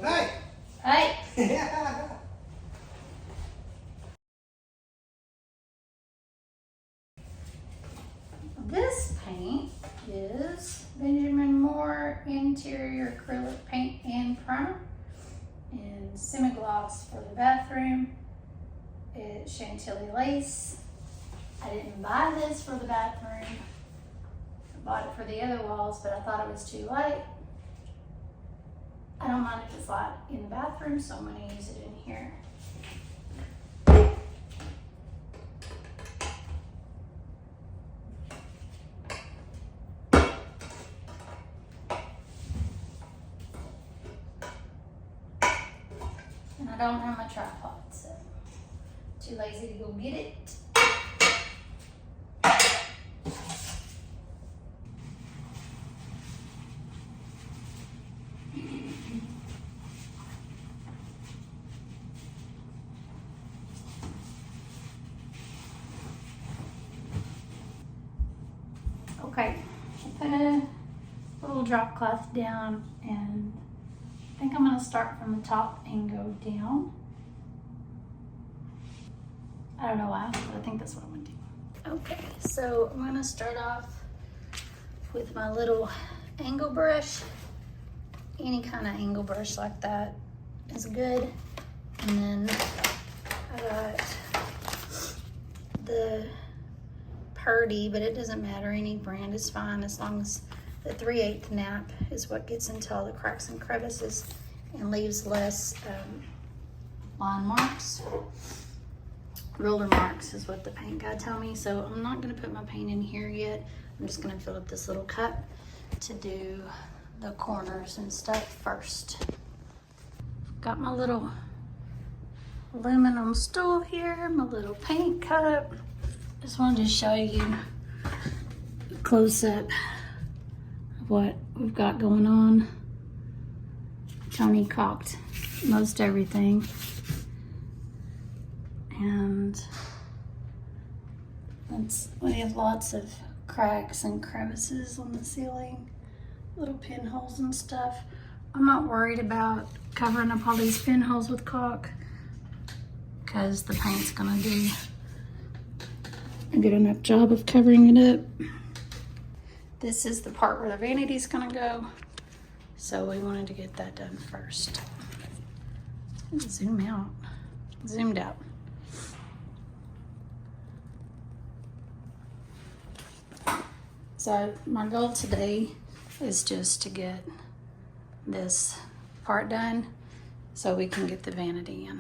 Hey! Hey! This paint is Benjamin Moore Interior Acrylic Paint and Primer and semi-gloss for the bathroom. It's Chantilly lace. I didn't buy this for the bathroom. I bought it for the other walls, but I thought it was too light. I don't mind if it's light in the bathroom, so I'm going to use it in here. And I don't have my tripod, so too lazy to go get it. Okay, I put a little drop cloth down, and I think I'm going to start from the top and go down. I don't know why, but I think that's what I'm going to do. Okay, so I'm going to start off with my little angle brush. Any kind of angle brush like that is good. And then I got the Purdy, but it doesn't matter, any brand is fine as long as the 3/8 nap is what gets into all the cracks and crevices and leaves less line marks. Roller marks is what the paint guy told me. So I'm not going to put my paint in here yet. I'm just going to fill up this little cup to do the corners and stuff first. Got my little aluminum stool here, my little paint cup. Just wanted to show you a close-up of what we've got going on. Tony caulked most everything. And we have lots of cracks and crevices on the ceiling, little pinholes and stuff. I'm not worried about covering up all these pinholes with caulk because the paint's gonna do a good enough job of covering it up. This is the part where the vanity's gonna go, so we wanted to get that done first. Zoom out, zoomed out. So my goal today is just to get this part done so we can get the vanity in.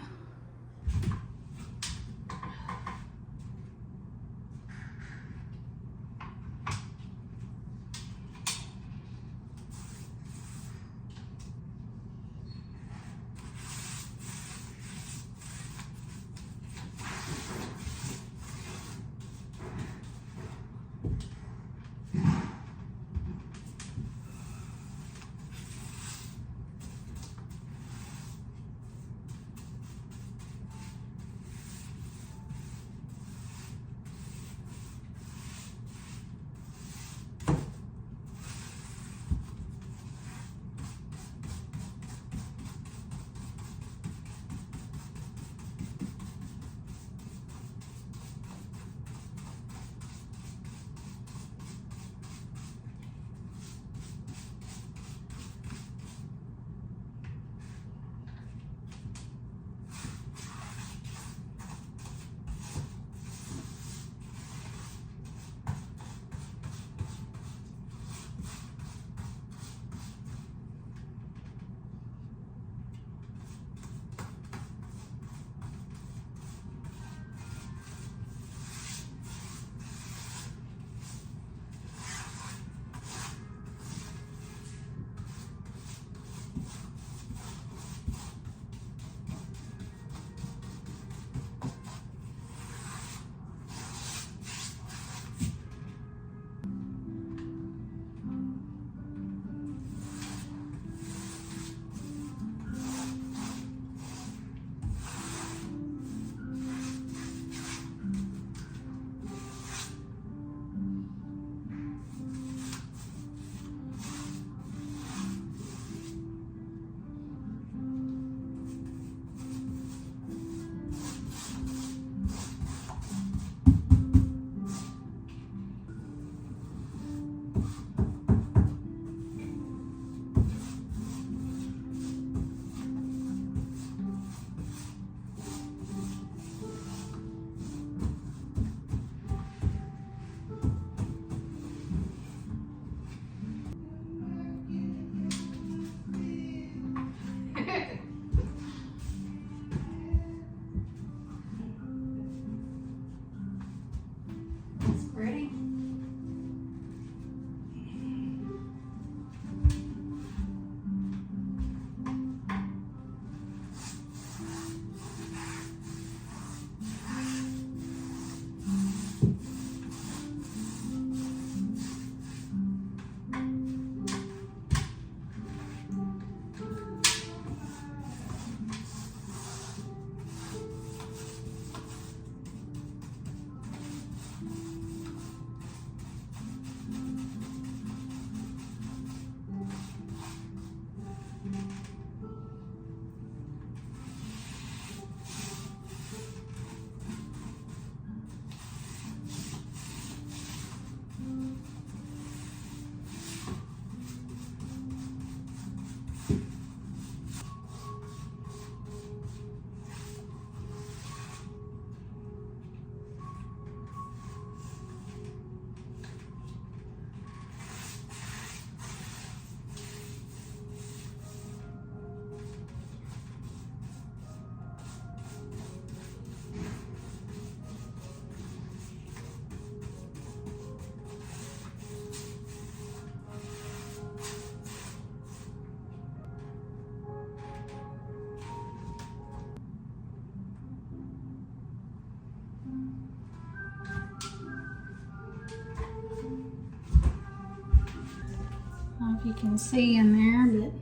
if you can see in there, but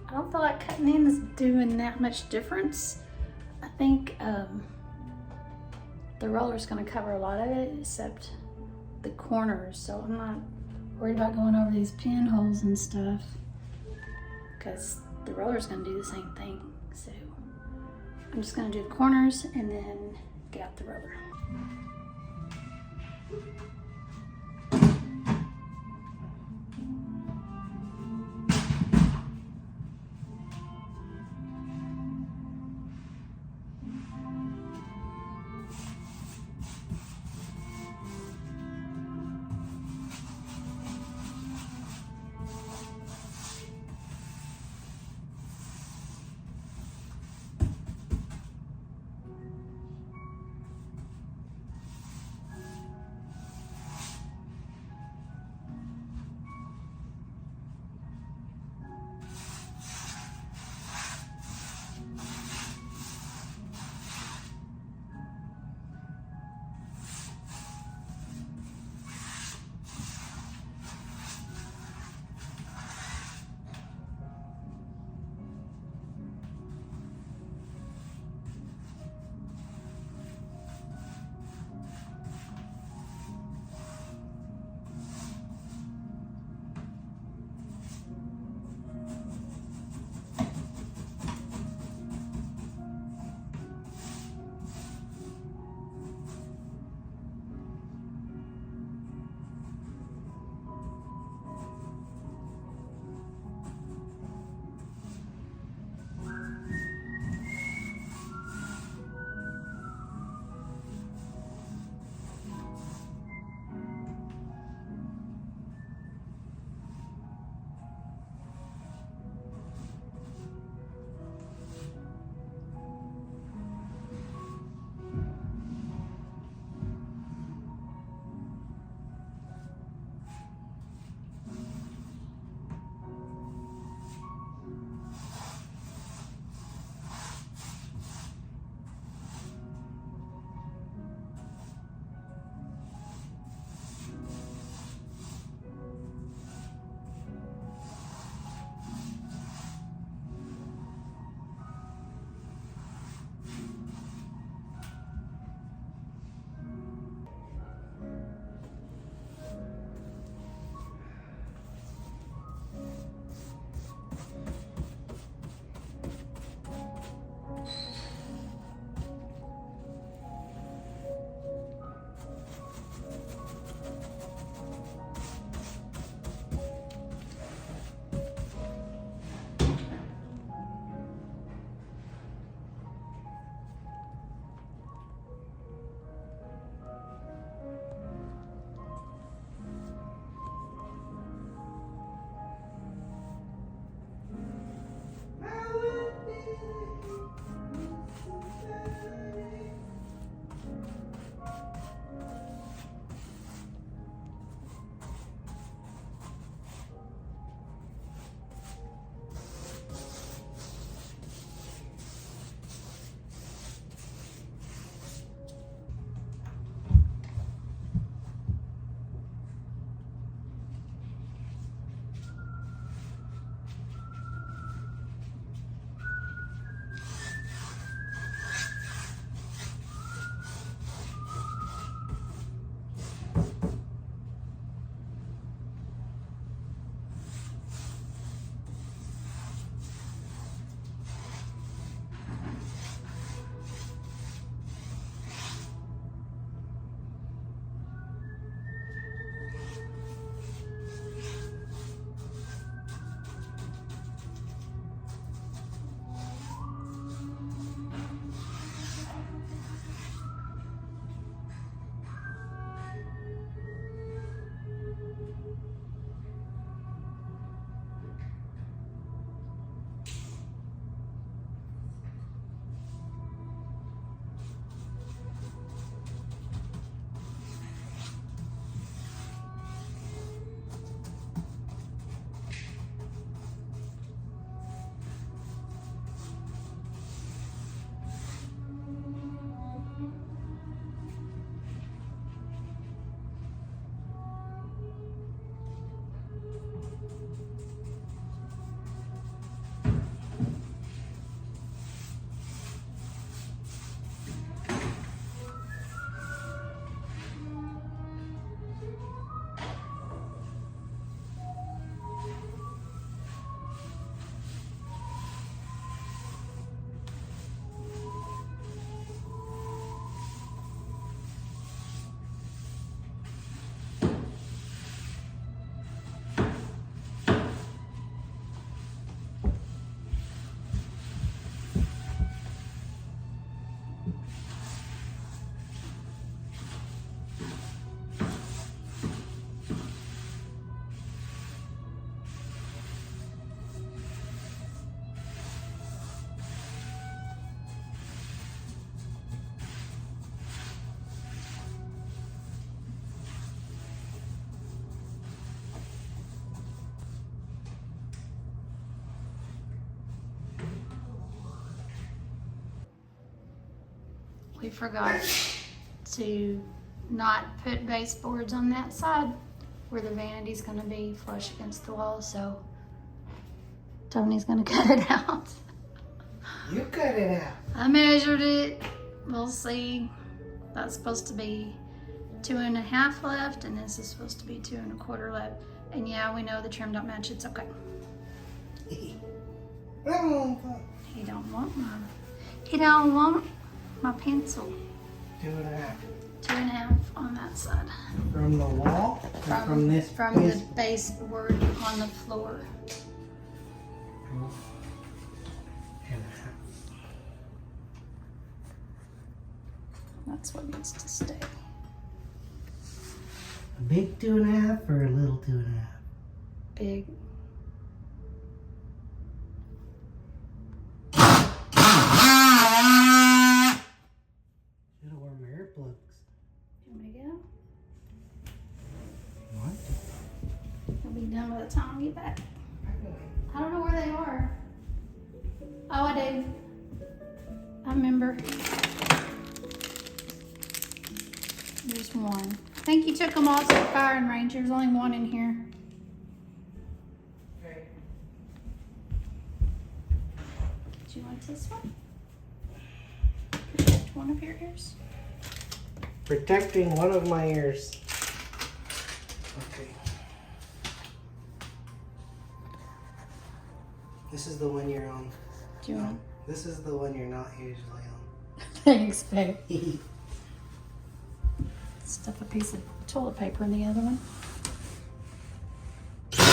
I don't feel like cutting in is doing that much difference. I think the roller's gonna cover a lot of it except the corners, so I'm not worried about going over these pinholes and stuff because the roller's gonna do the same thing. So I'm just gonna do the corners and then get out the roller. we forgot to not put baseboards on that side where the vanity's gonna be flush against the wall, so Tony's gonna cut it out. You cut it out. I measured it. We'll see. That's supposed to be 2.5 left, and this is supposed to be 2.25 left. And yeah, we know the trim don't match. It's okay. He don't want my pencil. 2.5. 2.5 on that side. From the wall? Or from this? From the baseboard on the floor. 2.5. That's what needs to stay. A big 2.5 or a little 2.5? Big. Should've worn my earplugs. You want me to get them? What? They'll be done by the time I get back. I don't know where they are. Oh, I do. I remember. There's one. I think you took them all to the firing range. There's only one in here. Okay. Do you want this one? Protect one of your ears. Protecting one of my ears. Okay. This is the one you're on. Do you want? This is the one you're not usually on. Thanks, babe. Stuff a piece of toilet paper in the other one. Yeah,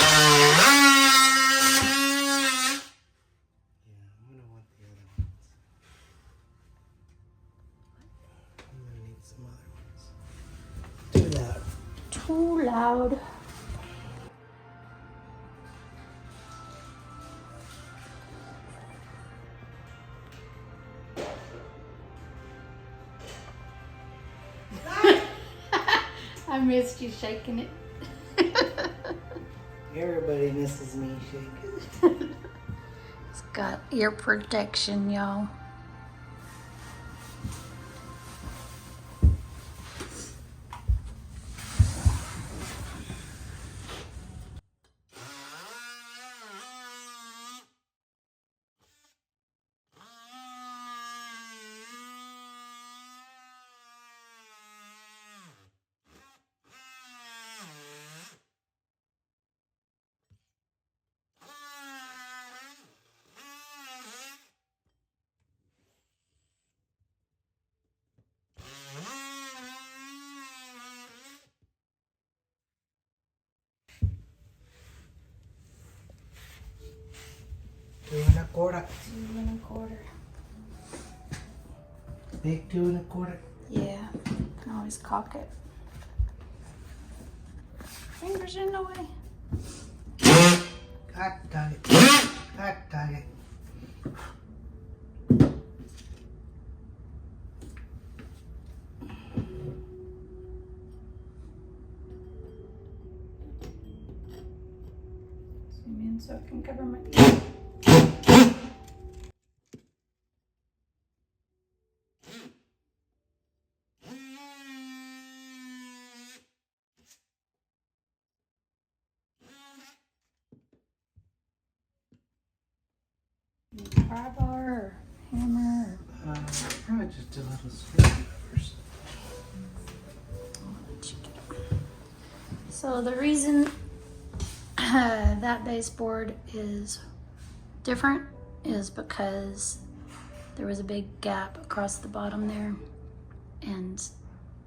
I'm gonna want the other ones. I'm gonna need some other ones. Too loud. Too loud. I missed you shaking it. Everybody misses me shaking. It's got ear protection, y'all. Two and a quarter. 2.25. Big 2.25. Yeah, can always cock it. Fingers in the way. God dang it. God dang it. Zoom in so I can cover my ear. Pry bar or hammer. Probably just a little screwdrivers. So the reason that baseboard is different is because there was a big gap across the bottom there, and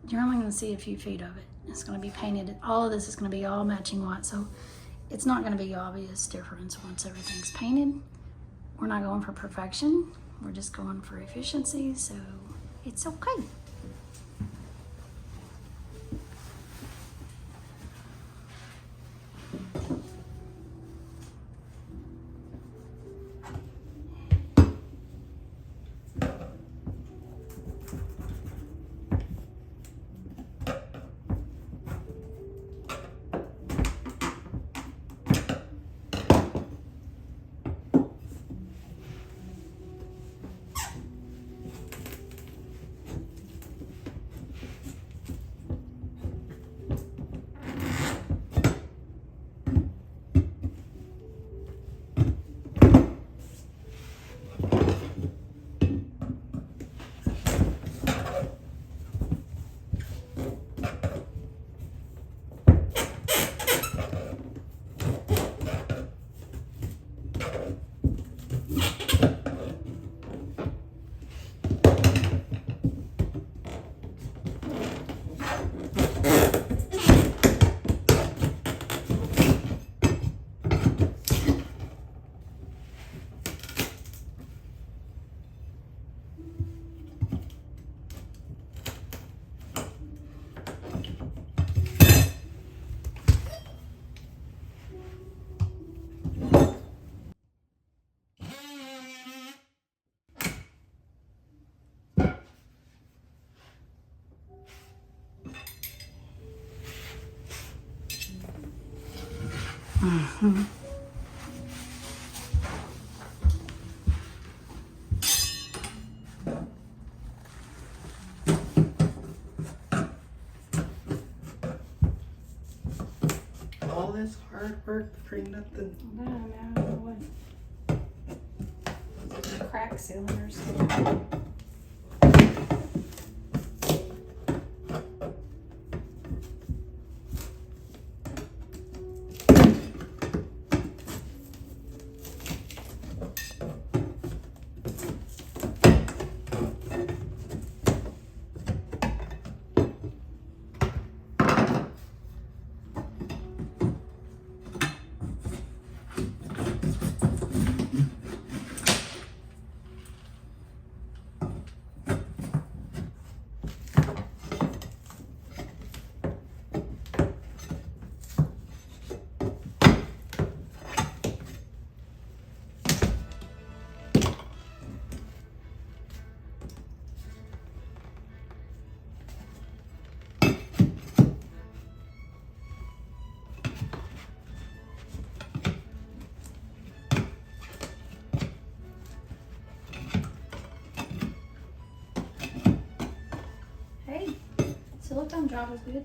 you're only going to see a few feet of it. It's going to be painted. All of this is going to be all matching white, so it's not going to be obvious difference once everything's painted. We're not going for perfection. We're just going for efficiency, so it's okay. Mm-hmm. All this hard work for nothing. I don't know what crack cylinders for. Hey, silicone job is good.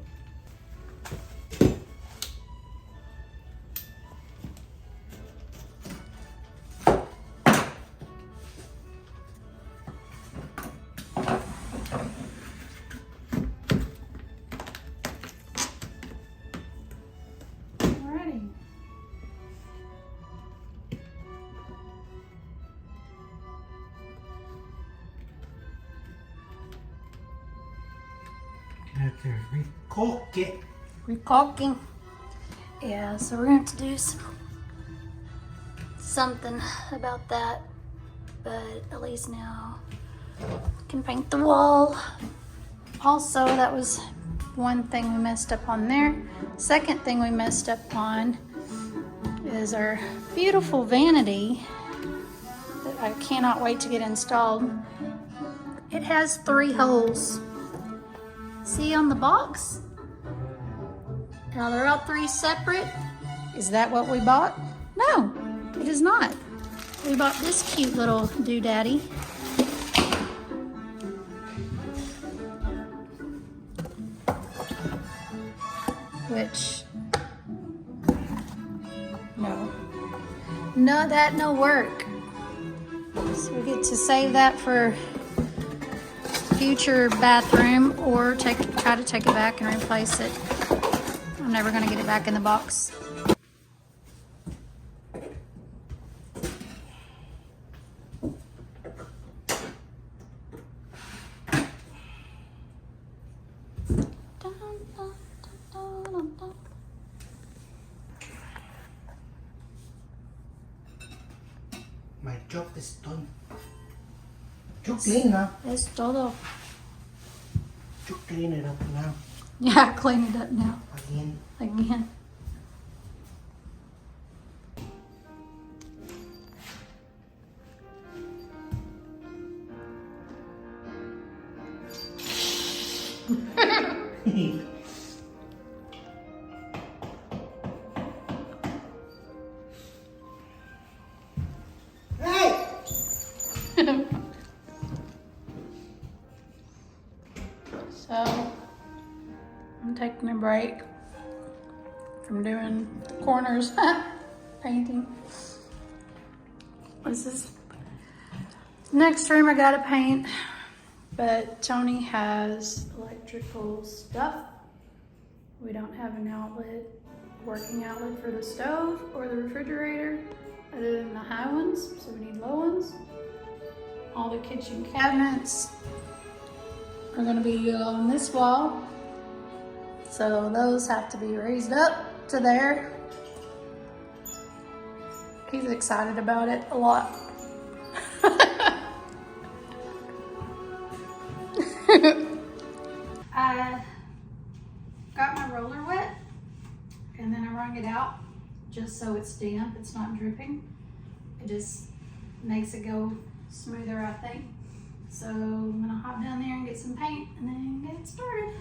Alrighty. Have to recork it. Recaulking. Yeah, so we're going to have to do something about that. But at least now I can paint the wall. Also, that was one thing we messed up on there. Second thing we messed up on is our beautiful vanity that I cannot wait to get installed. It has 3 holes. See on the box? Now they're all 3 separate. Is that what we bought? No, it is not. We bought this cute little doodaddy. Which, no, that no work. So we get to save that for future bathroom or try to take it back and replace it. I'm never gonna get it back in the box. My job is done. You clean now. Es todo. You clean it up now. Yeah, clean it up now. Again. Hey! So, I'm taking a break from doing the corners painting. This is next room I gotta paint, but Tony has electrical stuff. We don't have an outlet, working outlet for the stove or the refrigerator other than the high ones, so we need low ones. All the kitchen cabinets are gonna be on this wall. So those have to be raised up to there. He's excited about it a lot. I got my roller wet and then I wrung it out just so it's damp, it's not dripping. It just makes it go smoother, I think. So I'm gonna hop down there and get some paint and then get it started.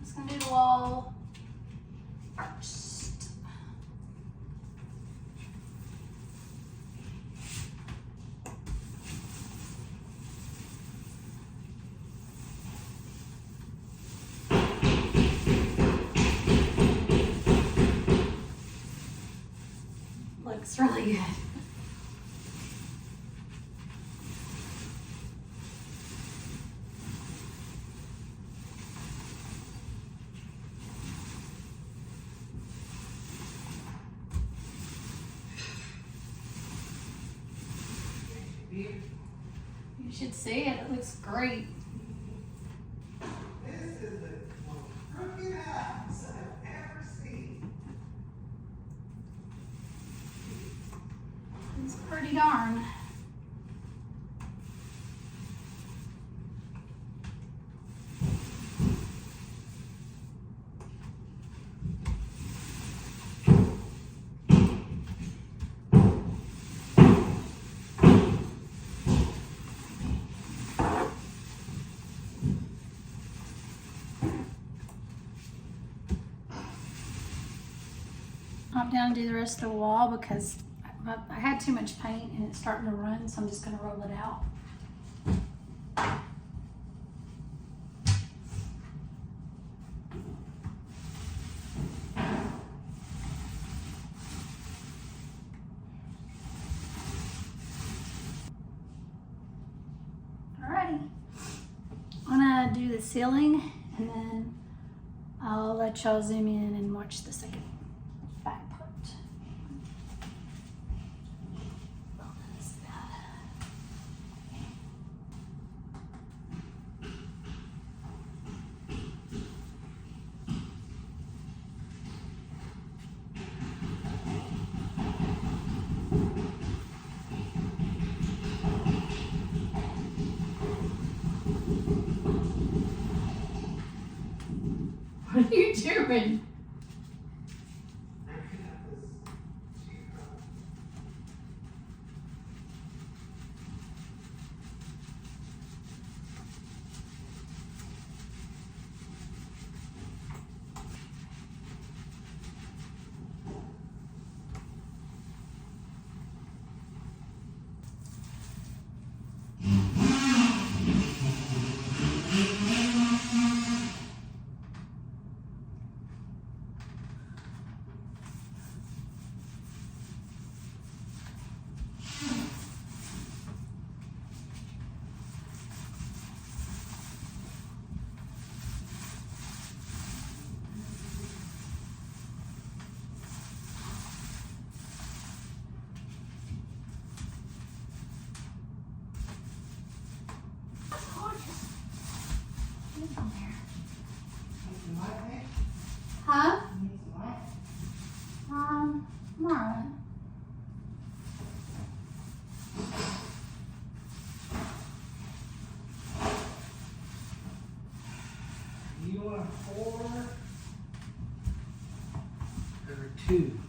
Just gonna do the walls. looks really good. You should see it. It looks great. This is the most crooked house I've ever seen. It's pretty darn. I'm down to do the rest of the wall because I had too much paint and it's starting to run, so I'm just going to roll it out. Alrighty. I'm going to do the ceiling and then I'll let y'all zoom in and watch the second back part. What are you doing? Huh? Tomorrow. You want 4 or 2?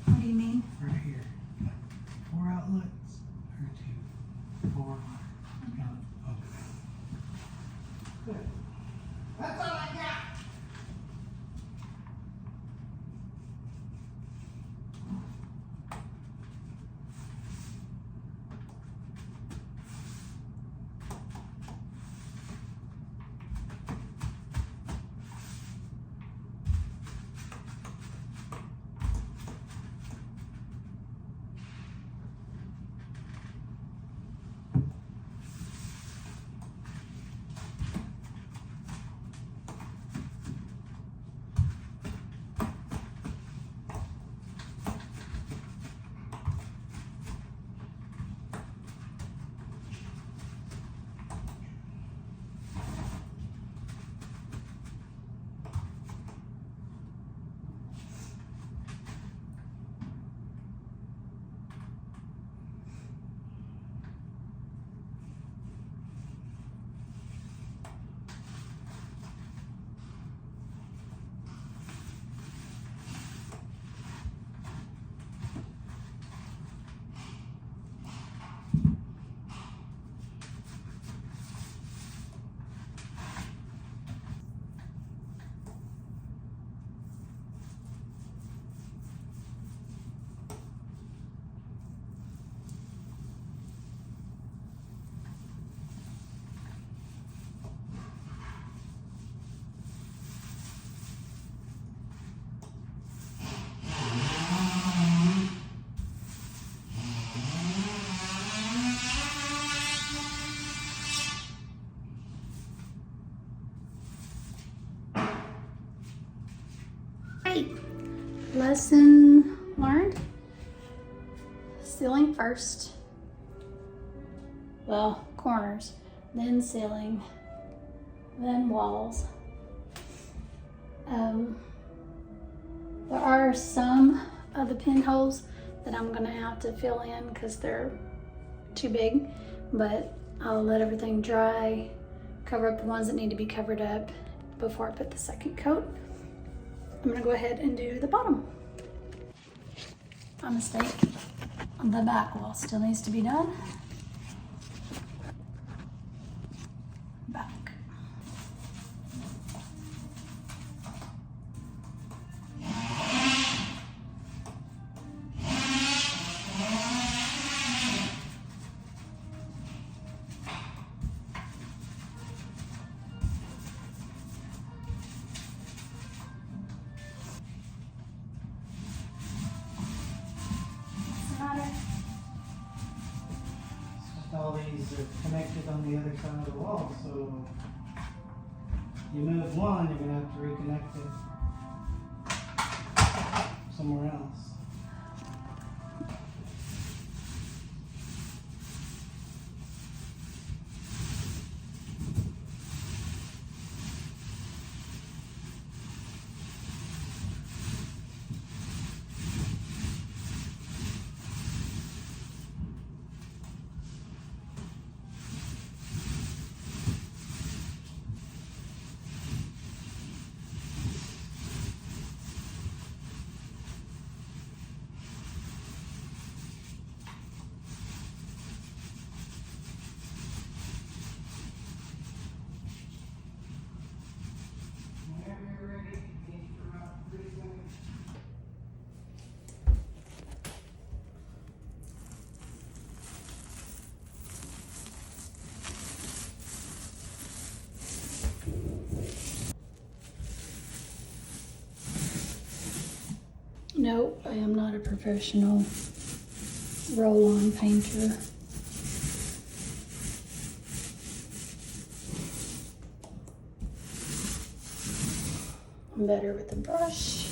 What do you mean? Right here. 4 outlets or 2? 4. Okay. Good. That's all I got. Lesson learned. Ceiling first. Well, corners, then ceiling, then walls. There are some of the pinholes that I'm gonna have to fill in because they're too big, but I'll let everything dry, cover up the ones that need to be covered up before I put the second coat. I'm gonna go ahead and do the bottom. My mistake, the back wall still needs to be done. Back. All these are connected on the other side of the wall, so you move one, you're gonna have to reconnect it somewhere else. No, I am not a professional roll-on painter. I'm better with a brush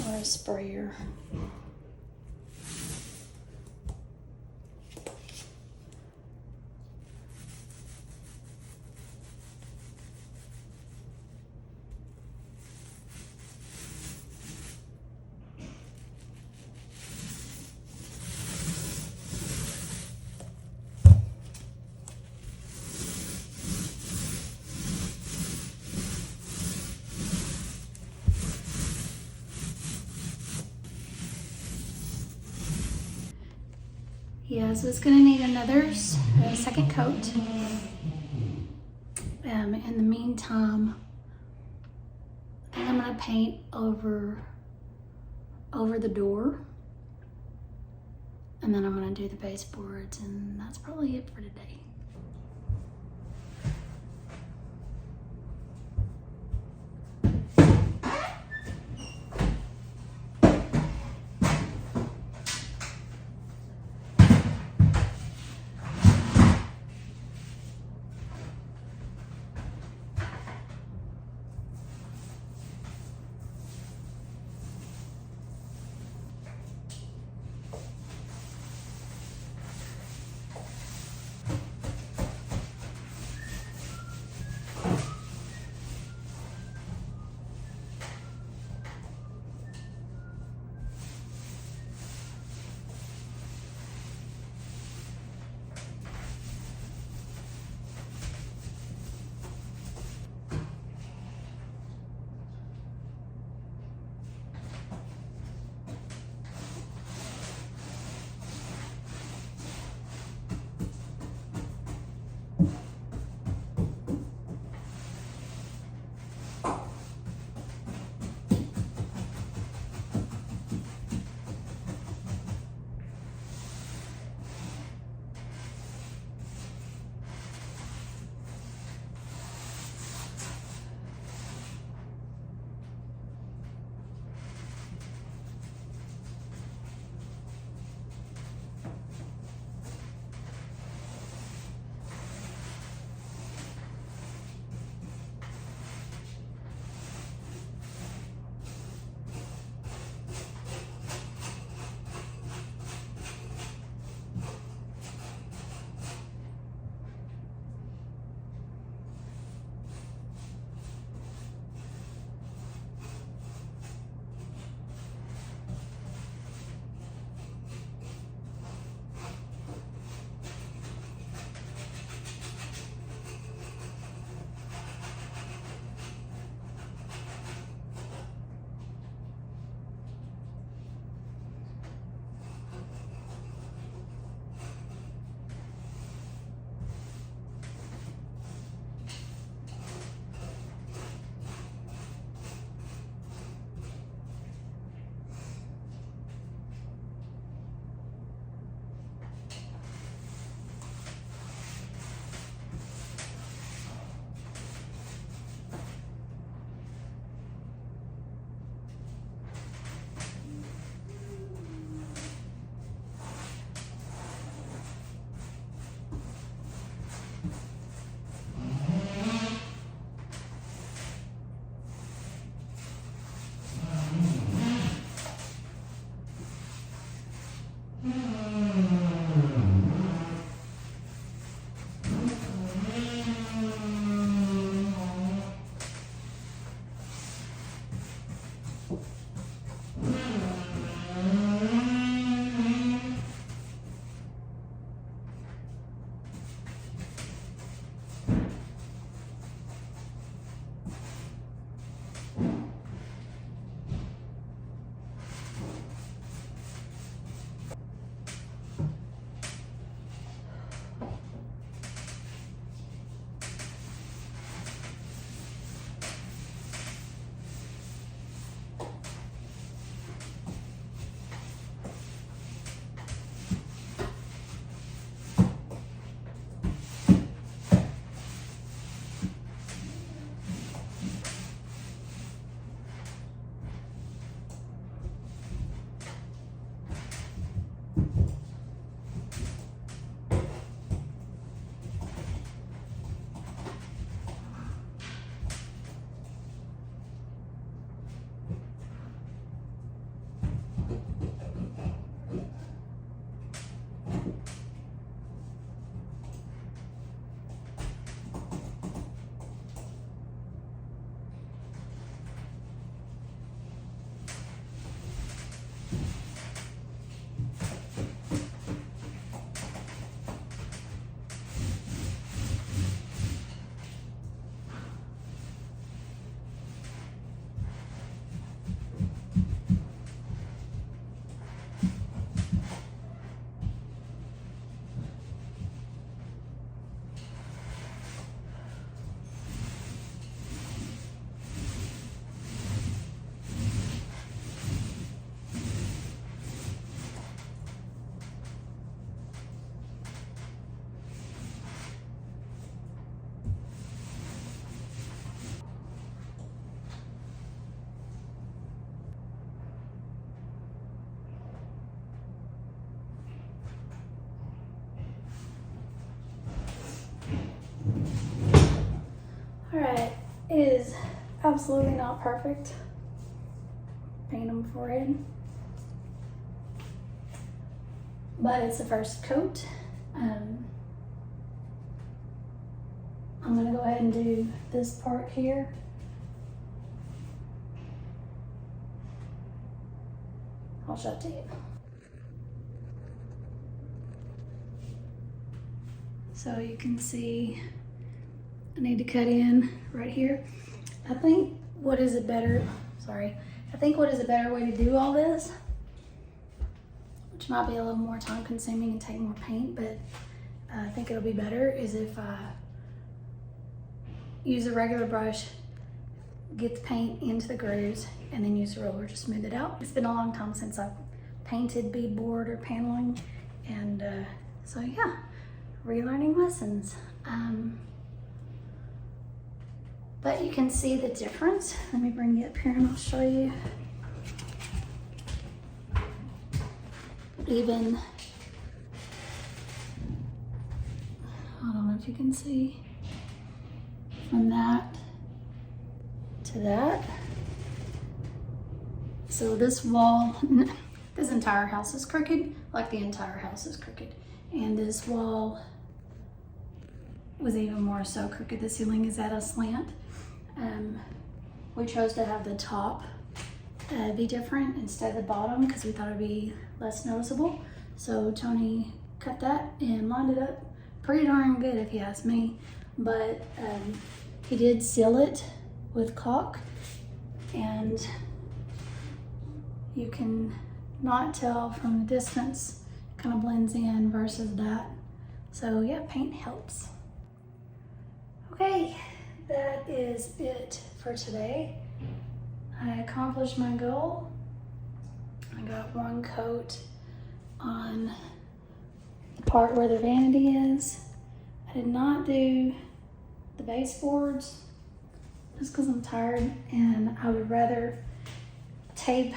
or a sprayer. Yeah, so it's gonna need another second coat. In the meantime, I think I'm gonna paint over the door, and then I'm gonna do the baseboards, and that's probably it for today. It is absolutely not perfect. Paint them forehead. But it's the first coat. I'm gonna go ahead and do this part here. I'll show it to you. So you can see I need to cut in right here. I think what is a better way to do all this, which might be a little more time consuming and take more paint, but I think it'll be better, is if I use a regular brush, get the paint into the grooves, and then use a roller to smooth it out. It's been a long time since I've painted beadboard or paneling, and so yeah, relearning lessons. But you can see the difference. Let me bring you up here and I'll show you. Even, I don't know if you can see, from that to that. So this wall, this entire house is crooked, like the entire house is crooked. And this wall was even more so crooked. The ceiling is at a slant. We chose to have the top be different instead of the bottom because we thought it'd be less noticeable. So Tony cut that and lined it up pretty darn good if you ask me. But he did seal it with caulk, and you can not tell from the distance, kind of blends in versus that. So yeah, paint helps. Okay, that is it for today. I accomplished my goal. I got one coat on the part where the vanity is. I did not do the baseboards just because I'm tired, and I would rather tape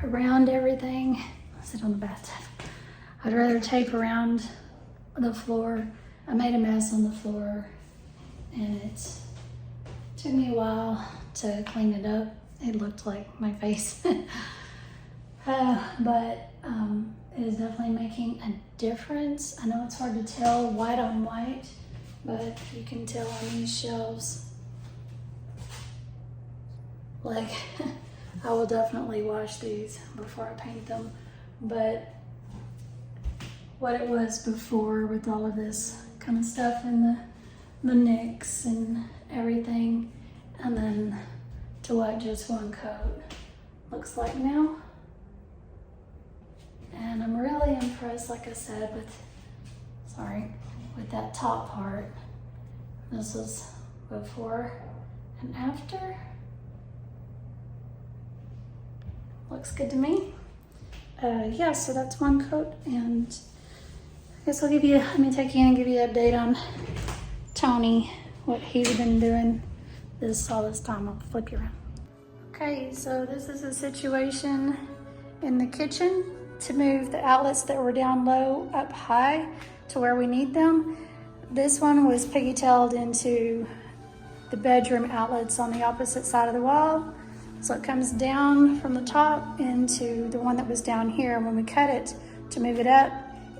around everything. I'll sit on the bathtub. I'd rather tape around the floor. I made a mess on the floor, and it took me a while to clean it up. It looked like my face. But it is definitely making a difference. I know it's hard to tell white on white, but you can tell on these shelves. Like, I will definitely wash these before I paint them, but what it was before with all of this kind of stuff and the nicks and everything, and then to what just one coat looks like now. And I'm really impressed, like I said, with that top part. This is before and after. Looks good to me. Yeah, so that's one coat, and I guess let me take you in and give you an update on Tony, what he's been doing all this time. I'll flip you around. Okay, so this is a situation in the kitchen to move the outlets that were down low up high to where we need them. This one was piggy-tailed into the bedroom outlets on the opposite side of the wall. So it comes down from the top into the one that was down here. When we cut it to move it up,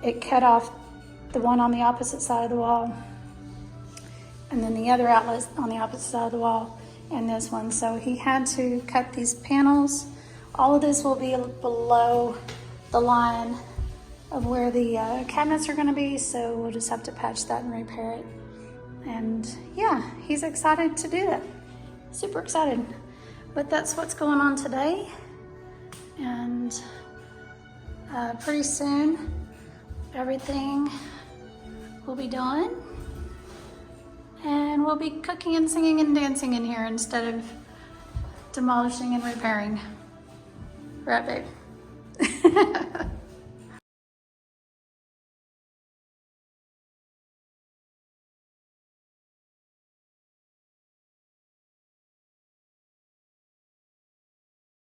it cut off the one on the opposite side of the wall, and then the other outlet on the opposite side of the wall, and this one. So he had to cut these panels. All of this will be below the line of where the cabinets are gonna be, so we'll just have to patch that and repair it. And yeah, he's excited to do that. Super excited. But that's what's going on today. And pretty soon, everything will be done. And we'll be cooking and singing and dancing in here instead of demolishing and repairing. Right, babe?